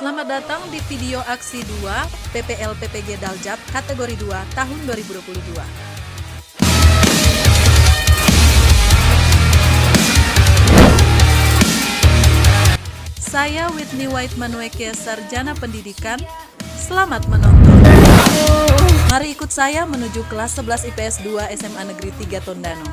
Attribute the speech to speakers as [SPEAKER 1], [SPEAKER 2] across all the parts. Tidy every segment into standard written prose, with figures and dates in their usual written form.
[SPEAKER 1] Selamat datang di video aksi 2 PPL PPG Daljab kategori 2 tahun 2022. Saya Whitney White Manweke, Sarjana Pendidikan. Selamat menonton. Mari ikut saya menuju kelas 11 IPS 2 SMA Negeri 3 Tondano.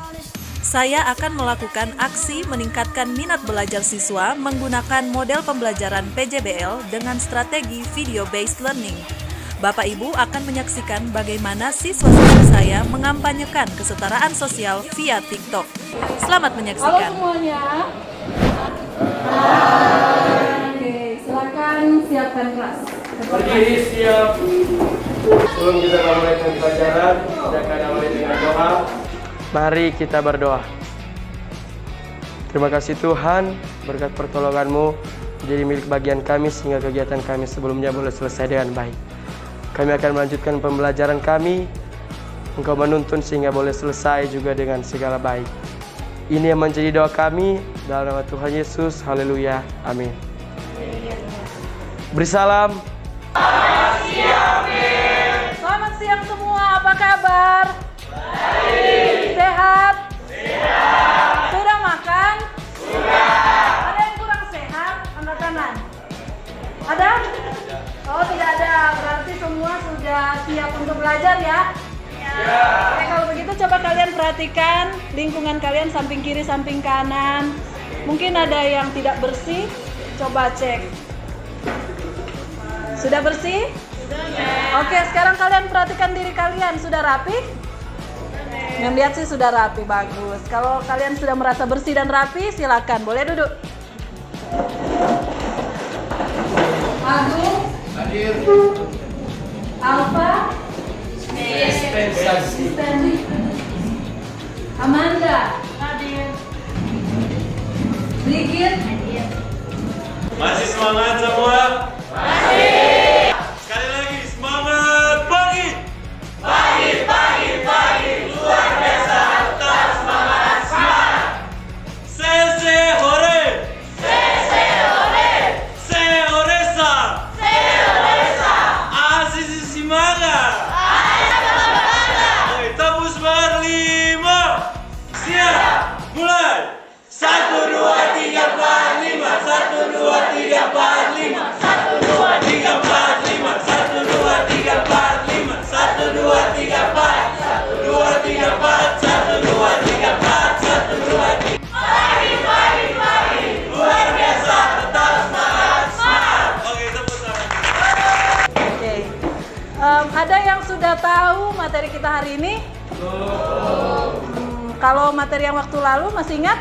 [SPEAKER 1] Saya akan melakukan aksi meningkatkan minat belajar siswa menggunakan model pembelajaran PJBL dengan strategi video-based learning. Bapak Ibu akan menyaksikan bagaimana siswa-siswa saya mengampanyekan kesetaraan sosial via TikTok. Selamat menyaksikan.
[SPEAKER 2] Halo semuanya. Oke, silakan siapkan kelas.
[SPEAKER 3] Berdiri siap. Sebelum kita mulai pembelajaran, kita akan awali dengan doa. Mari kita berdoa. Terima kasih Tuhan, berkat pertolongan-Mu menjadi milik bagian kami sehingga kegiatan kami sebelumnya boleh selesai dengan baik. Kami akan melanjutkan pembelajaran kami. Engkau menuntun sehingga boleh selesai juga dengan segala baik. Ini yang menjadi doa kami dalam nama Tuhan Yesus. Haleluya. Amin. Beri salam.
[SPEAKER 2] Selamat siang semua, apa kabar? Baik. Sehat? Sehat. Sudah makan? Sudah. Ada yang kurang sehat? Angkat tangan. Ada? Oh, tidak ada. Berarti semua sudah siap untuk belajar ya? Ya. Oke, kalau begitu coba kalian perhatikan lingkungan kalian, samping kiri, samping kanan. Mungkin ada yang tidak bersih, coba cek. Sudah bersih? Sudah. Oke, sekarang kalian perhatikan diri kalian, sudah rapi? Yang lihat sih sudah rapi, bagus. Kalau kalian sudah merasa bersih dan rapi, silakan, boleh duduk. Agung?
[SPEAKER 3] Hadir.
[SPEAKER 2] Alfa?
[SPEAKER 3] Dispensasi.
[SPEAKER 2] Stanley? Amanda? Hadir. Brigit? Hadir.
[SPEAKER 4] Masih semangat semua? Masih. Sekali lagi semangat pagi. Pagi. Luar biasa. Tetap semangat. Sese hore. Se horesa. Asisi semangat. Oke, tepuk semangat 5. Siap. Mulai. 1, 2, 3, 4, 5. 1, 2, 3, 4, 5. 1, 2, 3, 4, 5. 1, 2, 3, 4, 5. 1, 2, 3, 4. 1, 2, 3, 4. 1, 2, 3, 4. 1, 2, 3. Pagi. Luar biasa. Tetap semangat. Oke, tepuk tangan.
[SPEAKER 2] Oke. Ada yang sudah tahu materi kita hari ini? Kalau materi yang waktu lalu masih ingat?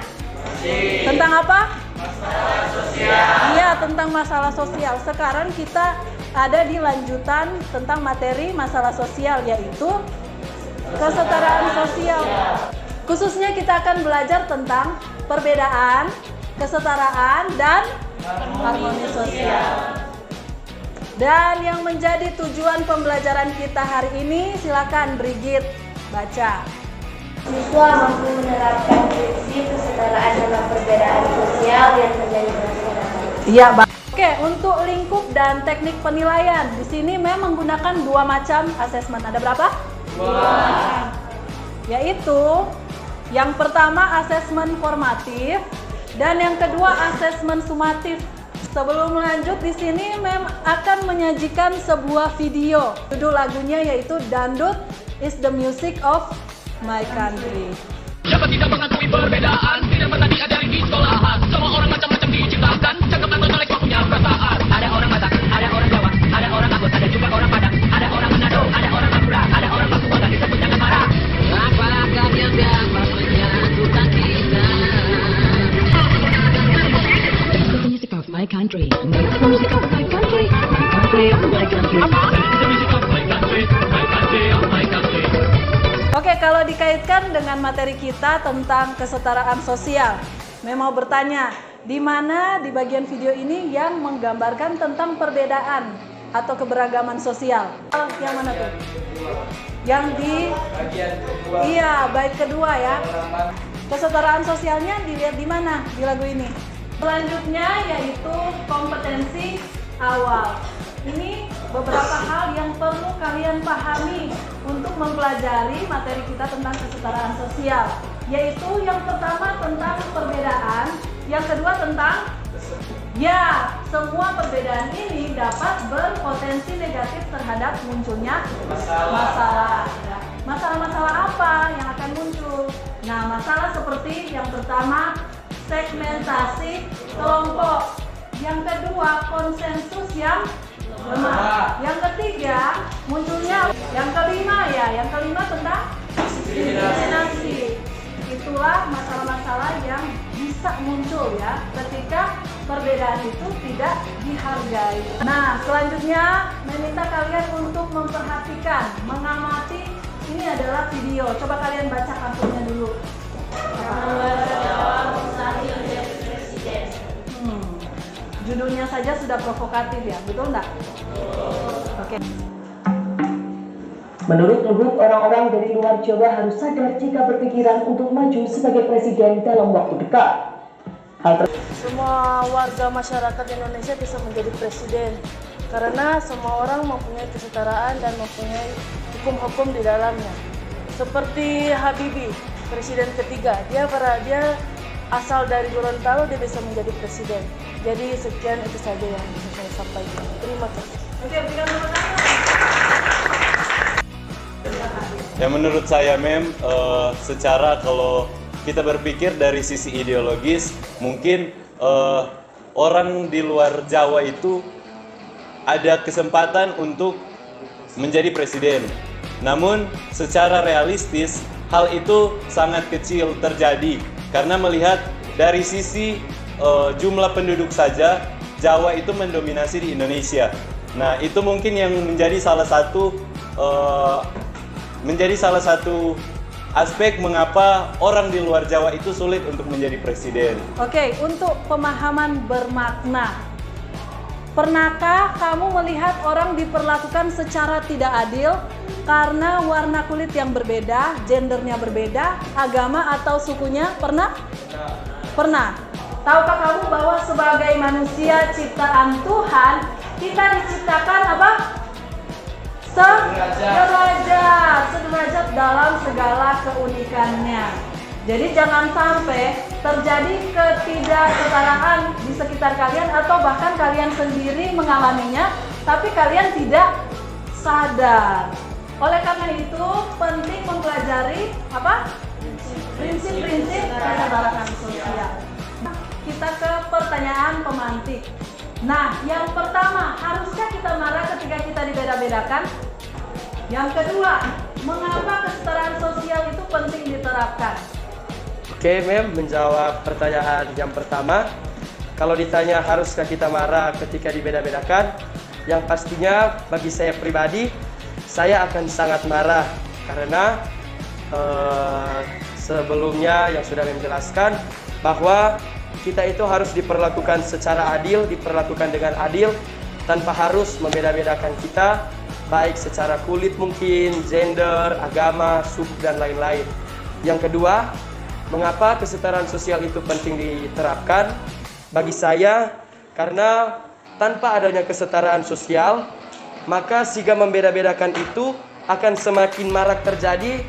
[SPEAKER 2] Tentang apa? Masalah sosial. Iya, tentang masalah sosial. Sekarang kita ada di lanjutan tentang materi masalah sosial, yaitu kesetaraan sosial. Khususnya kita akan belajar tentang perbedaan, kesetaraan, dan harmoni sosial. Dan yang menjadi tujuan pembelajaran kita hari ini, silakan Brigit baca.
[SPEAKER 5] Siswa mampu menerapkan prinsip kesetaraan dalam perbedaan sosial yang terjadi pada masyarakat.
[SPEAKER 2] Iya, Oke, untuk lingkup dan teknik penilaian, di sini memang menggunakan 2 macam asesmen. Ada berapa? 2. Yaitu yang pertama asesmen formatif dan yang kedua asesmen sumatif. Sebelum lanjut, di sini akan menyajikan sebuah video. Judul lagunya yaitu Dangdut is the Music of My Country.
[SPEAKER 6] Siapa tidak mengakui perbedaan, tidak pernah diajari di sekolahan. Semua orang macam-macam diciptakan, cakep atau jelek punya perasaan. Ada orang Batak, ada orang Jawa, ada orang Akut, ada juga orang Padang, ada orang Manado, ada orang Madura, ada orang Papua, dan disebut jangan marah. Apakah yang maksudnya Tuhan kita? The music of my country, the music of my country, my country, my country. The music of my country, my country, my country.
[SPEAKER 2] Oke, kalau dikaitkan dengan materi kita tentang kesetaraan sosial, memang bertanya, di mana di bagian video ini yang menggambarkan tentang perbedaan atau keberagaman sosial? Yang mana tuh? Yang di
[SPEAKER 3] Bagian kedua.
[SPEAKER 2] Iya, bait kedua ya. Kesetaraan sosialnya dilihat di mana di lagu ini? Selanjutnya yaitu kompetensi awal. Ini beberapa hal yang perlu kalian pahami untuk mempelajari materi kita tentang kesetaraan sosial. Yaitu yang pertama tentang perbedaan, yang kedua tentang semua perbedaan ini dapat berpotensi negatif terhadap munculnya masalah. Masalah-masalah apa yang akan muncul? Nah, masalah seperti yang pertama, segmentasi kelompok. Yang kedua, konsensus yang lemah. Yang ketiga, munculnya. Yang kelima tentang diskriminasi. Itulah masalah-masalah yang bisa muncul ya ketika perbedaan itu tidak dihargai. Nah, selanjutnya meminta kalian untuk memperhatikan, mengamati. Ini adalah video. Coba kalian baca pantunnya dulu. Judulnya saja sudah provokatif ya, betul nggak? Oke.
[SPEAKER 7] Menurut Luhut, orang-orang dari luar Jawa harus sadar jika berpikiran untuk maju sebagai presiden dalam waktu dekat.
[SPEAKER 8] Semua warga masyarakat Indonesia bisa menjadi presiden karena semua orang mempunyai kesetaraan dan mempunyai hukum-hukum di dalamnya. Seperti Habibie, presiden ketiga, dia asal dari Gorontalo, dia bisa menjadi presiden. Jadi sekian itu saja yang bisa saya sampaikan. Terima kasih.
[SPEAKER 2] Oke, berikan tepuk tangan.
[SPEAKER 4] Ya menurut saya secara kalau kita berpikir dari sisi ideologis, mungkin orang di luar Jawa itu ada kesempatan untuk menjadi presiden. Namun secara realistis hal itu sangat kecil terjadi karena melihat dari sisi jumlah penduduk saja Jawa itu mendominasi di Indonesia. Nah, itu mungkin yang menjadi salah satu aspek mengapa orang di luar Jawa itu sulit untuk menjadi presiden.
[SPEAKER 2] Oke, untuk pemahaman bermakna. Pernahkah kamu melihat orang diperlakukan secara tidak adil karena warna kulit yang berbeda, gendernya berbeda, agama atau sukunya? Pernah? Pernah. Tahukah kamu bahwa sebagai manusia ciptaan Tuhan, kita diciptakan apa? Sederajat dalam segala keunikannya. Jadi jangan sampai terjadi ketidaksetaraan di sekitar kalian atau bahkan kalian sendiri mengalaminya, tapi kalian tidak sadar. Oleh karena itu penting mempelajari apa? Prinsip-prinsip kesetaraan sosial. Kita ke pertanyaan pemantik. Nah, yang pertama, haruskah kita marah ketika kita dibeda-bedakan? Yang kedua, mengapa kesetaraan sosial itu penting diterapkan?
[SPEAKER 3] Oke, menjawab pertanyaan yang pertama. Kalau ditanya haruskah kita marah ketika dibeda-bedakan, yang pastinya bagi saya pribadi, saya akan sangat marah karena sebelumnya yang sudah menjelaskan bahwa kita itu harus diperlakukan secara adil, diperlakukan dengan adil tanpa harus membeda-bedakan kita, baik secara kulit mungkin, gender, agama, suku, dan lain-lain. Yang kedua, mengapa kesetaraan sosial itu penting diterapkan? Bagi saya, karena tanpa adanya kesetaraan sosial, maka siga membeda-bedakan itu akan semakin marak terjadi,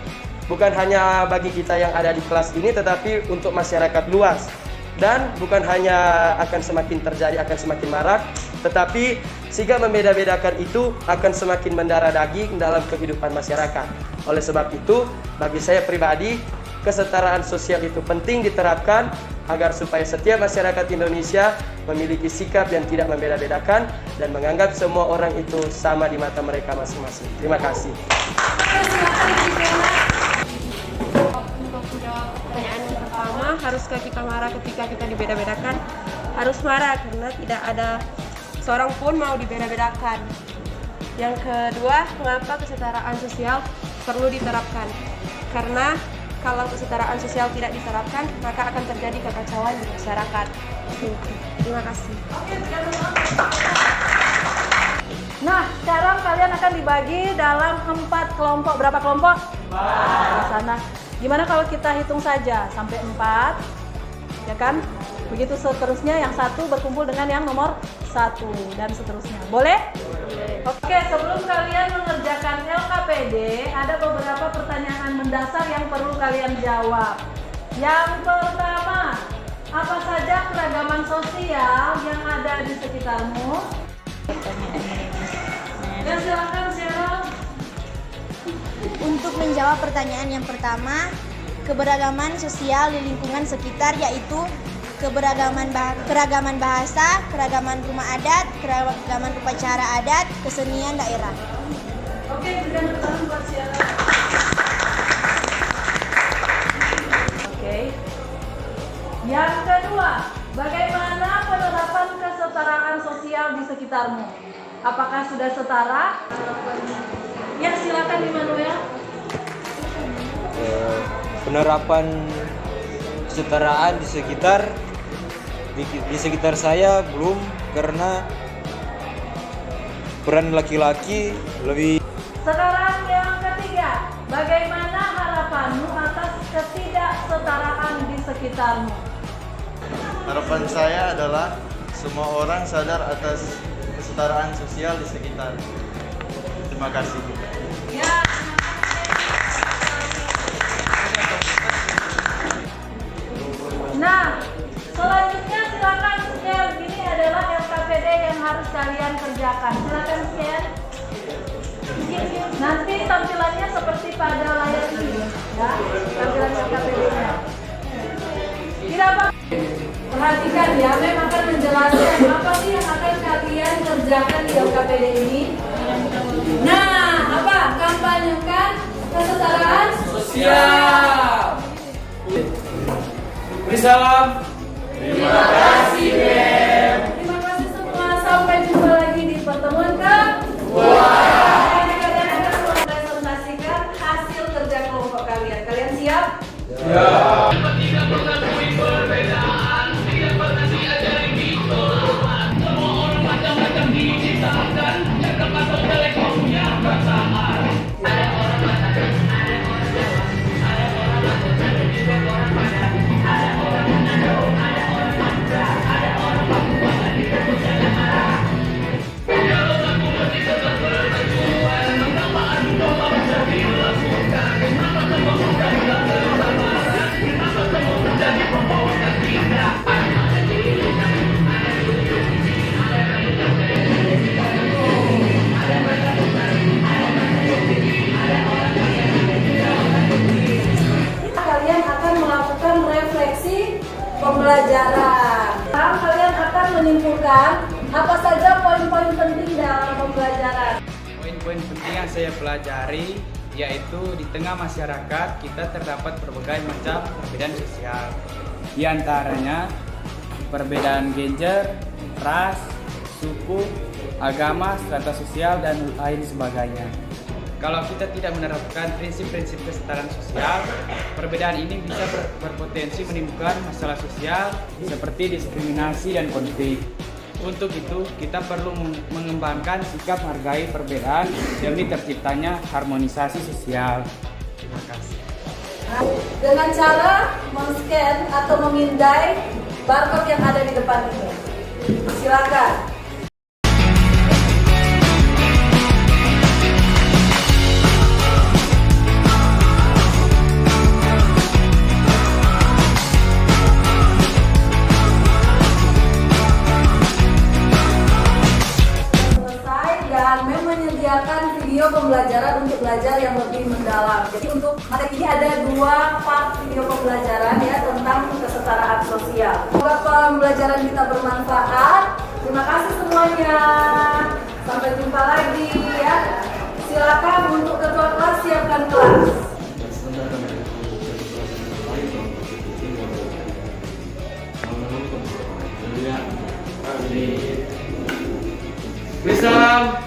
[SPEAKER 3] bukan hanya bagi kita yang ada di kelas ini, tetapi untuk masyarakat luas. Dan bukan hanya akan semakin terjadi, akan semakin marak, tetapi siga membeda-bedakan itu akan semakin mendarah daging dalam kehidupan masyarakat. Oleh sebab itu, bagi saya pribadi, kesetaraan sosial itu penting diterapkan agar supaya setiap masyarakat Indonesia memiliki sikap yang tidak membeda-bedakan dan menganggap semua orang itu sama di mata mereka masing-masing. Terima kasih.
[SPEAKER 8] Pertanyaan yang pertama, haruskah kita marah ketika kita dibeda-bedakan? Harus marah karena tidak ada seorang pun mau dibeda-bedakan. Yang kedua, mengapa kesetaraan sosial perlu diterapkan? Karena kalau kesetaraan sosial tidak diterapkan, maka akan terjadi kekacauan di masyarakat. Terima kasih.
[SPEAKER 2] Nah, sekarang kalian akan dibagi dalam 4 kelompok. Berapa kelompok? 4. Sana. Gimana kalau kita hitung saja sampai 4? Ya kan? Begitu seterusnya, yang satu berkumpul dengan yang nomor 1 dan seterusnya. Boleh? Oke, sebelum kalian mengerjakan LKPD, ada beberapa pertanyaan mendasar yang perlu kalian jawab. Yang pertama, apa saja keragaman sosial yang ada di sekitarmu? Dan silakan Cheryl.
[SPEAKER 5] Untuk menjawab pertanyaan yang pertama, keberagaman sosial di lingkungan sekitar yaitu keragaman bahasa, keragaman rumah adat, keragaman upacara adat, kesenian daerah.
[SPEAKER 2] Oke, berikan tepuk tangan buat Cheryl. Oke. Yang kedua, bagaimana penerapan kesetaraan sosial di sekitarmu? Apakah sudah setara? Ya, silakan Immanuel.
[SPEAKER 9] Penerapan kesetaraan di sekitar saya belum, karena peran laki-laki lebih.
[SPEAKER 2] Sekarang yang ketiga, bagaimana harapanmu atas ketidaksetaraan di sekitarmu?
[SPEAKER 10] Harapan saya adalah semua orang sadar atas kesetaraan sosial di sekitar. Terima kasih.
[SPEAKER 2] Ya. Nah, selanjutnya silakan share. Ini adalah LKPD yang harus kalian kerjakan. Silakan share. Nanti tampilannya seperti pada layar ini, ya, tampilan LKPD-nya. Tidak apa. Perhatikan ya, memang akan menjelaskan apa sih yang akan kalian kerjakan di LKPD ini. Nah, apa? Kampanyekan kesetaraan
[SPEAKER 4] Sosial. Beri salam.
[SPEAKER 2] Terima kasih, Bem. Terima kasih semua. Sampai jumpa lagi di pertemuan kedua. Kalian akan mempresentasikan hasil kerja kelompok kalian. Kalian siap?
[SPEAKER 4] Ya.
[SPEAKER 2] Kalian akan melakukan refleksi pembelajaran. Sekarang kalian akan menyimpulkan apa saja poin-poin penting dalam pembelajaran.
[SPEAKER 11] Poin-poin penting yang saya pelajari yaitu di tengah masyarakat kita terdapat berbagai macam perbedaan sosial. Di antaranya perbedaan gender, ras, suku, agama, strata sosial, dan lain sebagainya. Kalau kita tidak menerapkan prinsip-prinsip kesetaraan sosial, perbedaan ini bisa berpotensi menimbulkan masalah sosial seperti diskriminasi dan konflik. Untuk itu, kita perlu mengembangkan sikap menghargai perbedaan demi terciptanya harmonisasi sosial. Terima kasih.
[SPEAKER 2] Dengan cara men-scan atau memindai barcode yang ada di depan ini. Silakan. Menyediakan video pembelajaran untuk belajar yang lebih mendalam. Jadi untuk materi ini ada 2 part video pembelajaran ya tentang kesetaraan sosial. Semoga pembelajaran kita bermanfaat. Terima kasih semuanya. Sampai jumpa lagi ya. Silakan untuk ketua kelas siapkan kelas.
[SPEAKER 4] Beri salam.